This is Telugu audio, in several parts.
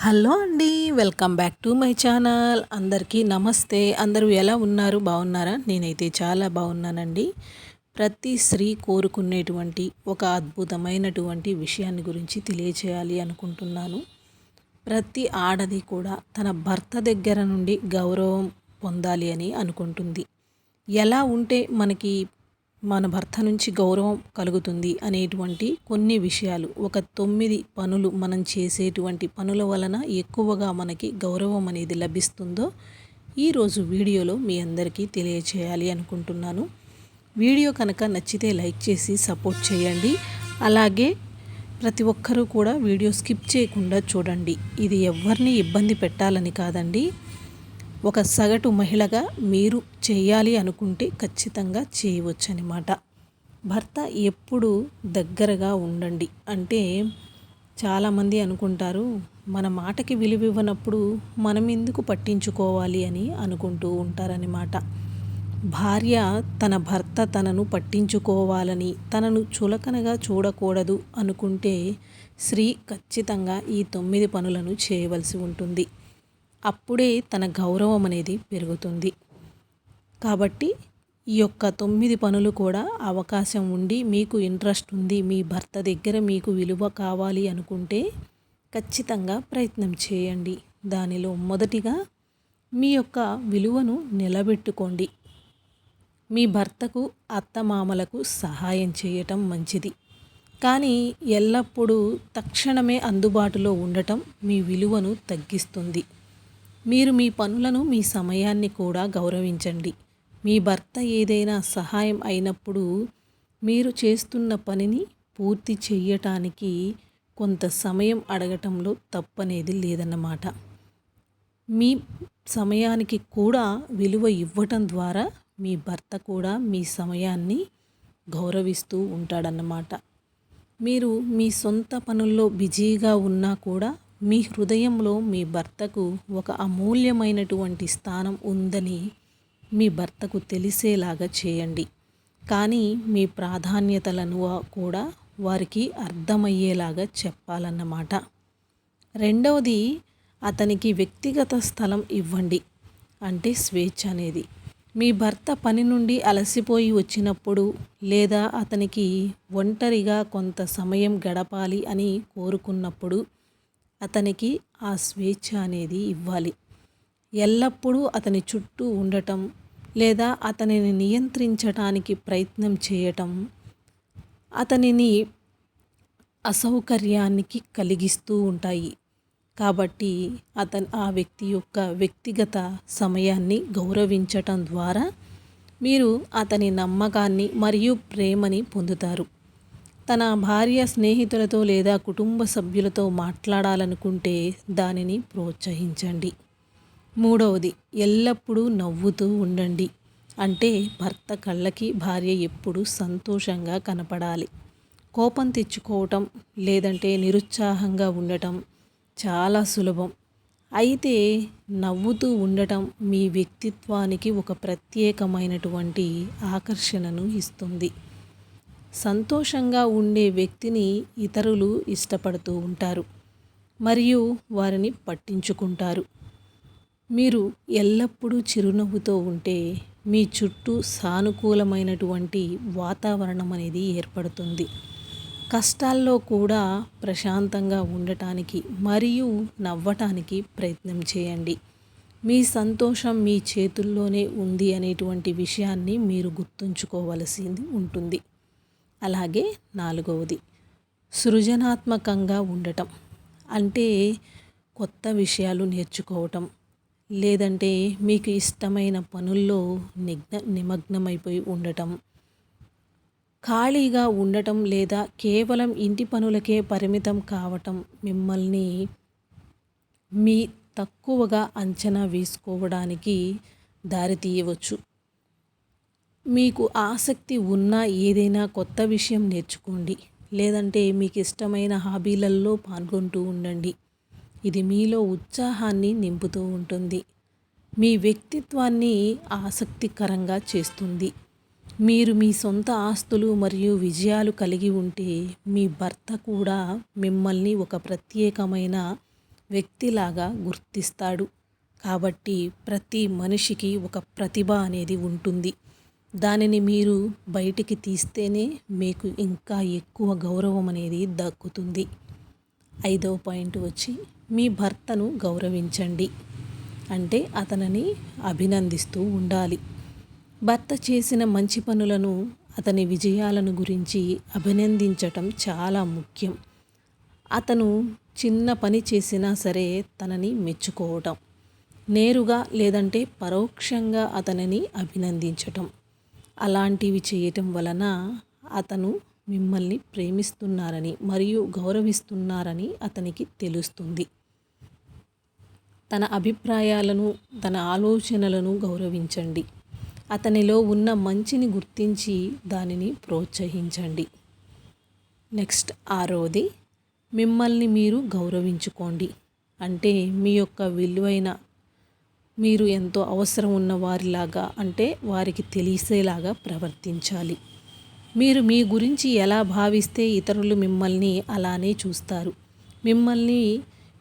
హలో అండి. Welcome back to my channel. అందరికీ నమస్తే. అందరూ ఎలా ఉన్నారు? బాగున్నారా? నేనైతే చాలా బాగున్నానండి. ప్రతి స్త్రీ కోరుకునేటువంటి ఒక అద్భుతమైనటువంటి విషయాన్ని గురించి తెలియచేయాలి అనుకుంటున్నాను. ప్రతి ఆడది కూడా తన భర్త దగ్గర నుండి గౌరవం పొందాలి అని అనుకుంటుంది. ఎలా ఉంటే మనకి మన భర్త నుంచి గౌరవం కలుగుతుంది అనేటువంటి కొన్ని విషయాలు, ఒక 9 పనులు మనం చేసేటువంటి పనుల వలన ఎక్కువగా మనకి గౌరవం అనేది లభిస్తుందో ఈరోజు వీడియోలో మీ అందరికీ తెలియచేయాలి అనుకుంటున్నాను. వీడియో కనుక నచ్చితే లైక్ చేసి సపోర్ట్ చేయండి. అలాగే ప్రతి ఒక్కరూ కూడా వీడియో స్కిప్ చేయకుండా చూడండి. ఇది ఎవరిని ఇబ్బంది పెట్టాలని కాదండి. ఒక సగటు మహిళగా మీరు చేయాలి అనుకుంటే ఖచ్చితంగా చేయవచ్చు అన్నమాట. భర్త ఎప్పుడు దగ్గరగా ఉండండి. అంటే చాలామంది అనుకుంటారు, మన మాటకి విలువ ఇవ్వనప్పుడు మనం ఎందుకు పట్టించుకోవాలి అని అనుకుంటూ ఉంటారన్నమాట. భార్య తన భర్త తనను పట్టించుకోవాలని, తనను చులకనగా చూడకూడదు అనుకుంటే స్త్రీ ఖచ్చితంగా ఈ 9 పనులను చేయవలసి ఉంటుంది. అప్పుడే తన గౌరవం అనేది పెరుగుతుంది. కాబట్టి ఈ యొక్క 9 పనులు కూడా అవకాశం ఉండి మీకు ఇంట్రెస్ట్ ఉంది, మీ భర్త దగ్గర మీకు విలువ కావాలి అనుకుంటే ఖచ్చితంగా ప్రయత్నం చేయండి. దానిలో మొదటిగా మీ యొక్క విలువను నిలబెట్టుకోండి. మీ భర్తకు అత్తమామలకు సహాయం చేయటం మంచిది. కానీ ఎల్లప్పుడూ తక్షణమే అందుబాటులో ఉండటం మీ విలువను తగ్గిస్తుంది. మీరు మీ పనులను, మీ సమయాన్ని కూడా గౌరవించండి. మీ భర్త ఏదైనా సహాయం అయినప్పుడు మీరు చేస్తున్న పనిని పూర్తి చేయటానికి కొంత సమయం అడగటంలో తప్పనేది లేదన్నమాట. మీ సమయానికి కూడా విలువ ఇవ్వటం ద్వారా మీ భర్త కూడా మీ సమయాన్ని గౌరవిస్తూ ఉంటాడన్నమాట. మీరు మీ సొంత పనుల్లో బిజీగా ఉన్నా కూడా మీ హృదయంలో మీ భర్తకు ఒక అమూల్యమైనటువంటి స్థానం ఉందని మీ భర్తకు తెలిసేలాగా చేయండి. కానీ మీ ప్రాధాన్యతలను కూడా వారికి అర్థమయ్యేలాగా చెప్పాలన్నమాట. రెండవది, అతనికి వ్యక్తిగత స్థలం ఇవ్వండి. అంటే స్వేచ్ఛ అనేది. మీ భర్త పని నుండి అలసిపోయి వచ్చినప్పుడు లేదా అతనికి ఒంటరిగా కొంత సమయం గడపాలి అని కోరుకున్నప్పుడు అతనికి ఆ స్వేచ్ఛ అనేది ఇవ్వాలి. ఎల్లప్పుడూ అతని చుట్టూ ఉండటం లేదా అతనిని నియంత్రించటానికి ప్రయత్నం చేయటం అతనిని అసౌకర్యానికి కలిగిస్తూ ఉంటాయి. కాబట్టి ఆ వ్యక్తి యొక్క వ్యక్తిగత సమయాన్ని గౌరవించటం ద్వారా మీరు అతని నమ్మకాన్ని మరియు ప్రేమని పొందుతారు. తన భార్య స్నేహితులతో లేదా కుటుంబ సభ్యులతో మాట్లాడాలనుకుంటే దానిని ప్రోత్సహించండి. మూడవది, ఎల్లప్పుడూ నవ్వుతూ ఉండండి. అంటే భర్త కళ్ళకి భార్య ఎప్పుడూ సంతోషంగా కనపడాలి. కోపం తెచ్చుకోవటం లేదంటే నిరుత్సాహంగా ఉండటం చాలా సులభం. అయితే నవ్వుతూ ఉండటం మీ వ్యక్తిత్వానికి ఒక ప్రత్యేకమైనటువంటి ఆకర్షణను ఇస్తుంది. సంతోషంగా ఉండే వ్యక్తిని ఇతరులు ఇష్టపడుతూ ఉంటారు మరియు వారిని పట్టించుకుంటారు. మీరు ఎల్లప్పుడూ చిరునవ్వుతో ఉంటే మీ చుట్టూ సానుకూలమైనటువంటి వాతావరణం అనేది ఏర్పడుతుంది. కష్టాల్లో కూడా ప్రశాంతంగా ఉండటానికి మరియు నవ్వటానికి ప్రయత్నం చేయండి. మీ సంతోషం మీ చేతుల్లోనే ఉంది అనేటువంటి విషయాన్ని మీరు గుర్తుంచుకోవలసింది ఉంటుంది. అలాగే నాలుగవది, సృజనాత్మకంగా ఉండటం. అంటే కొత్త విషయాలు నేర్చుకోవటం లేదంటే మీకు ఇష్టమైన పనుల్లో నిమగ్నమైపోయి ఉండటం. ఖాళీగా ఉండటం లేదా కేవలం ఇంటి పనులకే పరిమితం కావటం మిమ్మల్ని మీ తక్కువగా అంచనా వేసుకోవడానికి దారితీయవచ్చు. మీకు ఆసక్తి ఉన్న ఏదైనా కొత్త విషయం నేర్చుకోండి లేదంటే మీకు ఇష్టమైన హాబీలలో పాల్గొంటూ ఉండండి. ఇది మీలో ఉత్సాహాన్ని నింపుతూ ఉంటుంది. మీ వ్యక్తిత్వాన్ని ఆసక్తికరంగా చేస్తుంది. మీరు మీ సొంత ఆస్తులు మరియు విజయాలు కలిగి ఉంటే మీ భర్త కూడా మిమ్మల్ని ఒక ప్రత్యేకమైన వ్యక్తిలాగా గుర్తిస్తాడు. కాబట్టి ప్రతి మనిషికి ఒక ప్రతిభ అనేది ఉంటుంది. దానిని మీరు బయటికి తీస్తేనే మీకు ఇంకా ఎక్కువ గౌరవం అనేది దక్కుతుంది. 5వ పాయింట్ వచ్చి మీ భర్తను గౌరవించండి. అంటే అతనిని అభినందిస్తూ ఉండాలి. భర్త చేసిన మంచి పనులను, అతని విజయాలను గురించి అభినందించటం చాలా ముఖ్యం. అతను చిన్న పని చేసినా సరే తనని మెచ్చుకోవటం, నేరుగా లేదంటే పరోక్షంగా అతనిని అభినందించటం, అలాంటివి చేయటం వలన అతను మిమ్మల్ని ప్రేమిస్తున్నారని మరియు గౌరవిస్తున్నారని అతనికి తెలుస్తుంది. తన అభిప్రాయాలను, తన ఆలోచనలను గౌరవించండి. అతనిలో ఉన్న మంచిని గుర్తించి దానిని ప్రోత్సహించండి. నెక్స్ట్ 6వది, మిమ్మల్ని మీరు గౌరవించుకోండి. అంటే మీ యొక్క విలువైన, మీరు ఎంతో అవసరం ఉన్న వారిలాగా, అంటే వారికి తెలిసేలాగా ప్రవర్తించాలి. మీరు మీ గురించి ఎలా భావిస్తే ఇతరులు మిమ్మల్ని అలానే చూస్తారు. మిమ్మల్ని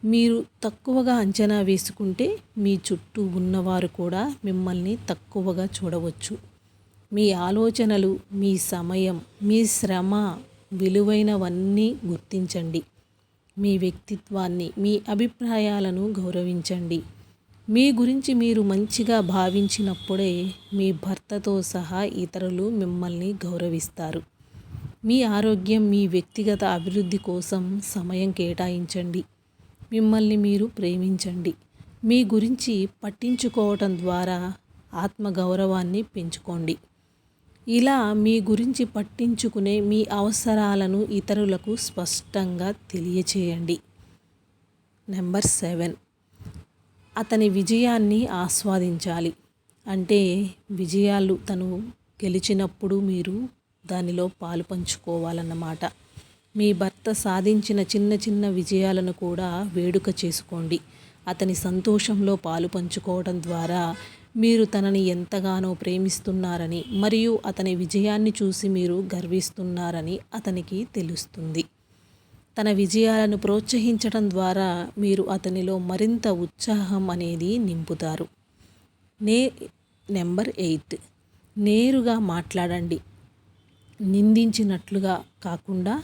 మీరు తక్కువగా అంచనా వేసుకుంటే మీ చుట్టూ ఉన్నవారు కూడా మిమ్మల్ని తక్కువగా చూడవచ్చు. మీ ఆలోచనలు, మీ సమయం, మీ శ్రమ విలువైనవన్నీ గుర్తించండి. మీ వ్యక్తిత్వాన్ని, మీ అభిప్రాయాలను గౌరవించండి. మీ గురించి మీరు మంచిగా భావించినప్పుడే మీ భర్తతో సహా ఇతరులు మిమ్మల్ని గౌరవిస్తారు. మీ ఆరోగ్యం, మీ వ్యక్తిగత అభివృద్ధి కోసం సమయం కేటాయించండి. మిమ్మల్ని మీరు ప్రేమించండి. మీ గురించి పట్టించుకోవటం ద్వారా ఆత్మగౌరవాన్ని పెంచుకోండి. ఇలా మీ గురించి పట్టించుకునే మీ అవసరాలను ఇతరులకు స్పష్టంగా తెలియచేయండి. నెంబర్ 7, అతని విజయాన్ని ఆస్వాదించాలి. అంటే విజయాలు తను గెలిచినప్పుడు మీరు దానిలో పాలు పంచుకోవాలన్నమాట. మీ భర్త సాధించిన చిన్న చిన్న విజయాలను కూడా వేడుక చేసుకోండి. అతని సంతోషంలో పాలు పంచుకోవడం ద్వారా మీరు తనని ఎంతగానో ప్రేమిస్తున్నారని మరియు అతని విజయాన్ని చూసి మీరు గర్విస్తున్నారని అతనికి తెలుస్తుంది. తన విజయాలను ప్రోత్సహించడం ద్వారా మీరు అతనిలో మరింత ఉత్సాహం అనేది నింపుతారు. నెంబర్ 8, నేరుగా మాట్లాడండి. నిందించినట్లుగా కాకుండా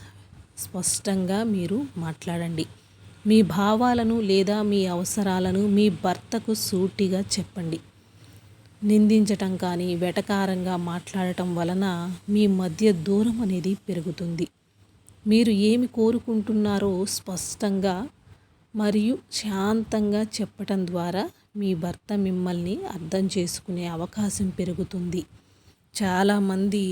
స్పష్టంగా మీరు మాట్లాడండి. మీ భావాలను లేదా మీ అవసరాలను మీ భర్తకు సూటిగా చెప్పండి. నిందించటం కానీ వెటకారంగా మాట్లాడటం వలన మీ మధ్య దూరం అనేది పెరుగుతుంది. మీరు ఏమి కోరుకుంటున్నారో స్పష్టంగా మరియు శాంతంగా చెప్పటం ద్వారా మీ భర్త మిమ్మల్ని అర్థం చేసుకునే అవకాశం పెరుగుతుంది. చాలామంది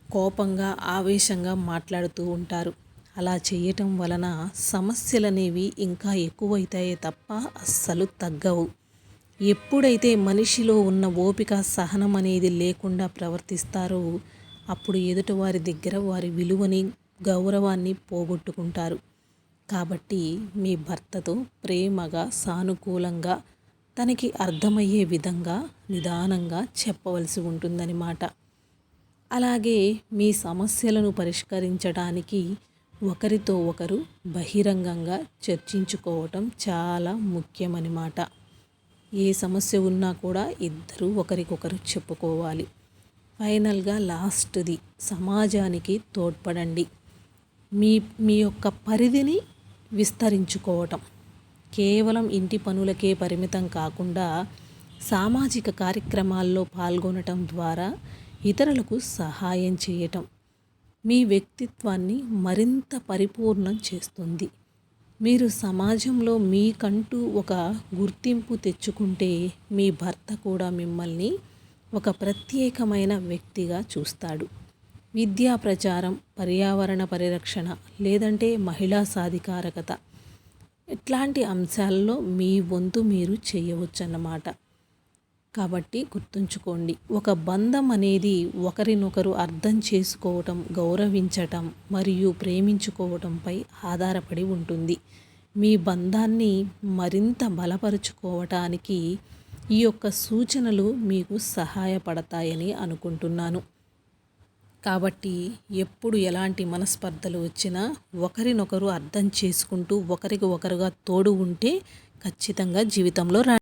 కోపంగా, ఆవేశంగా మాట్లాడుతూ ఉంటారు. అలా చేయటం వలన సమస్యలనేవి ఇంకా ఎక్కువైతాయే తప్ప అస్సలు తగ్గవు. ఎప్పుడైతే మనిషిలో ఉన్న ఓపిక, సహనం అనేది లేకుండా ప్రవర్తిస్తారో అప్పుడు ఎదుటివారి దగ్గర వారి విలువని, గౌరవాన్ని పోగొట్టుకుంటారు. కాబట్టి మీ భర్తతో ప్రేమగా, సానుకూలంగా, తనకి అర్థమయ్యే విధంగా నిదానంగా చెప్పవలసి ఉంటుందన్నమాట. అలాగే మీ సమస్యలను పరిష్కరించడానికి ఒకరితో ఒకరు బహిరంగంగా చర్చించుకోవటం చాలా ముఖ్యమన్నమాట. ఏ సమస్య ఉన్నా కూడా ఇద్దరు ఒకరికొకరు చెప్పుకోవాలి. ఫైనల్గా లాస్ట్ది, సమాజానికి తోడ్పడండి. మీ మీ యొక్క పరిధిని విస్తరించుకోవటం, కేవలం ఇంటి పనులకే పరిమితం కాకుండా సామాజిక కార్యక్రమాల్లో పాల్గొనటం ద్వారా ఇతరులకు సహాయం చేయటం మీ వ్యక్తిత్వాన్ని మరింత పరిపూర్ణం చేస్తుంది. మీరు సమాజంలో మీకంటూ ఒక గుర్తింపు తెచ్చుకుంటే మీ భర్త కూడా మిమ్మల్ని ఒక ప్రత్యేకమైన వ్యక్తిగా చూస్తాడు. విద్యా ప్రచారం, పర్యావరణ పరిరక్షణ లేదంటే మహిళా సాధికారకత ఇట్లాంటి అంశాల్లో మీ వంతు మీరు చేయవచ్చన్నమాట. కాబట్టి గుర్తుంచుకోండి, ఒక బంధం అనేది ఒకరినొకరు అర్థం చేసుకోవటం, గౌరవించటం మరియు ప్రేమించుకోవటంపై ఆధారపడి ఉంటుంది. మీ బంధాన్ని మరింత బలపరుచుకోవటానికి ఈ యొక్క సూచనలు మీకు సహాయపడతాయని అనుకుంటున్నాను. కాబట్టి ఎప్పుడు ఎలాంటి మనస్పర్ధలు వచ్చినా ఒకరినొకరు అర్థం చేసుకుంటూ ఒకరికి ఒకరుగా తోడు ఉంటే ఖచ్చితంగా జీవితంలో